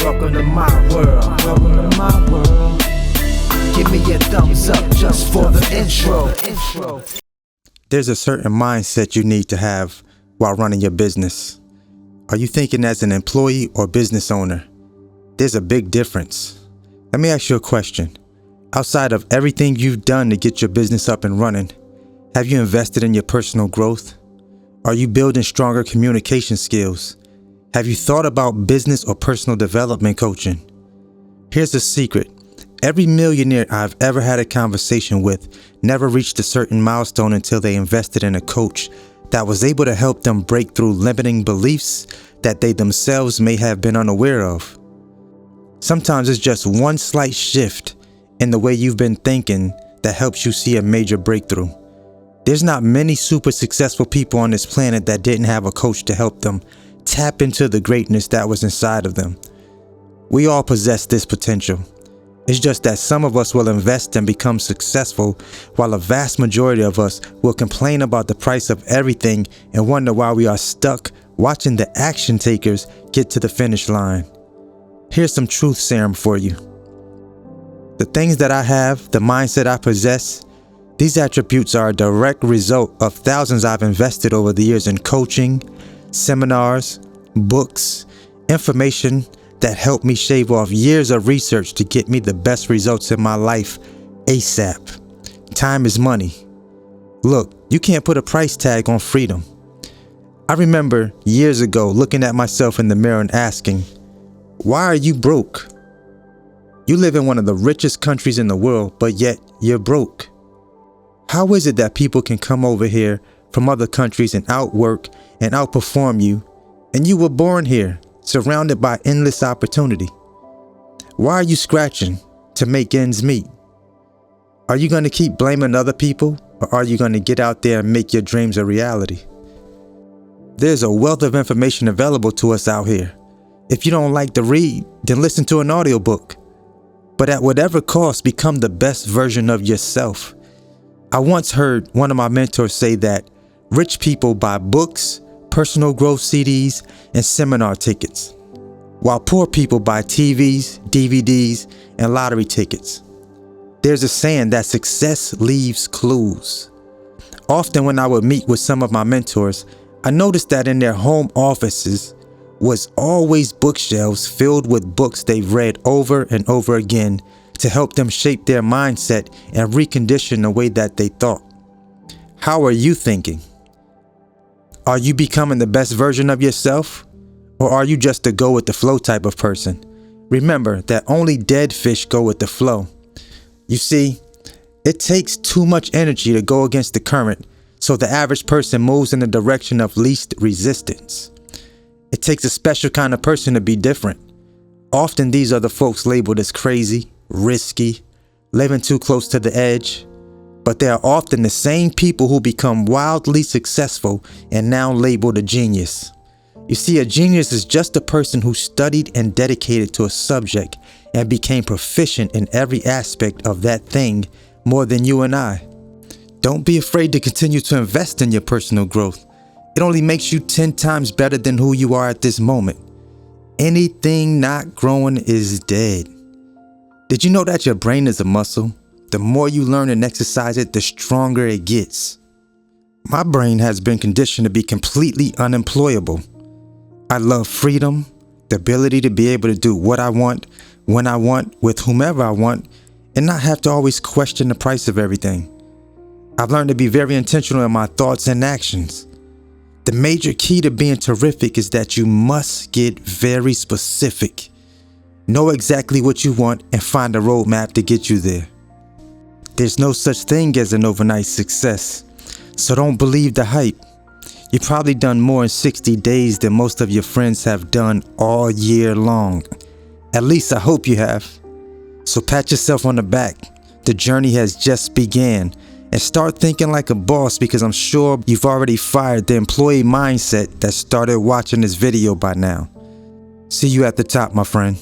Welcome to my world. Welcome to my world. Give me a thumbs up just for the intro. There's a certain mindset you need to have while running your business. Are you thinking as an employee or business owner? There's a big difference. Let me ask you a question. Outside of everything you've done to get your business up and running, have you invested in your personal growth? Are you building stronger communication skills? Have you thought about business or personal development coaching? Here's the secret. Every millionaire I've ever had a conversation with never reached a certain milestone until they invested in a coach that was able to help them break through limiting beliefs that they themselves may have been unaware of. Sometimes it's just one slight shift in the way you've been thinking that helps you see a major breakthrough. There's not many super successful people on this planet that didn't have a coach to help them tap into the greatness that was inside of them. We all possess this potential. It's just that some of us will invest and become successful, while a vast majority of us will complain about the price of everything and wonder why we are stuck watching the action takers get to the finish line. Here's some truth serum for you. The things that I have, the mindset I possess, these attributes are a direct result of thousands I've invested over the years in coaching, seminars, books, information that helped me shave off years of research to get me the best results in my life ASAP. Time is money. Look, you can't put a price tag on freedom. I remember years ago looking at myself in the mirror and asking, why are you broke? You live in one of the richest countries in the world, but yet you're broke. How is it that people can come over here from other countries and outwork and outperform you, and you were born here, surrounded by endless opportunity? Why are you scratching to make ends meet? Are you going to keep blaming other people, or are you going to get out there and make your dreams a reality? There's a wealth of information available to us out here. If you don't like to read, then listen to an audiobook. But at whatever cost, become the best version of yourself. I once heard one of my mentors say that rich people buy books, personal growth CDs, and seminar tickets, while poor people buy TVs, DVDs, and lottery tickets. There's a saying that success leaves clues. Often when I would meet with some of my mentors, I noticed that in their home offices was always bookshelves filled with books they've read over and over again to help them shape their mindset and recondition the way that they thought. How are you thinking? Are you becoming the best version of yourself? Or are you just a go with the flow type of person? Remember that only dead fish go with the flow. You see, it takes too much energy to go against the current, so the average person moves in the direction of least resistance. It takes a special kind of person to be different. Often these are the folks labeled as crazy, risky, living too close to the edge. But they are often the same people who become wildly successful and now labeled a genius. You see, a genius is just a person who studied and dedicated to a subject and became proficient in every aspect of that thing more than you and I. Don't be afraid to continue to invest in your personal growth. It only makes you 10 times better than who you are at this moment. Anything not growing is dead. Did you know that your brain is a muscle? The more you learn and exercise it, the stronger it gets. My brain has been conditioned to be completely unemployable. I love freedom, the ability to be able to do what I want, when I want, with whomever I want, and not have to always question the price of everything. I've learned to be very intentional in my thoughts and actions. The major key to being terrific is that you must get very specific. Know exactly what you want and find a roadmap to get you there. There's no such thing as an overnight success, so don't believe the hype. You've probably done more in 60 days than most of your friends have done all year long. At least I hope you have. So pat yourself on the back. The journey has just began. And start thinking like a boss, because I'm sure you've already fired the employee mindset that started watching this video by now. See you at the top, my friend.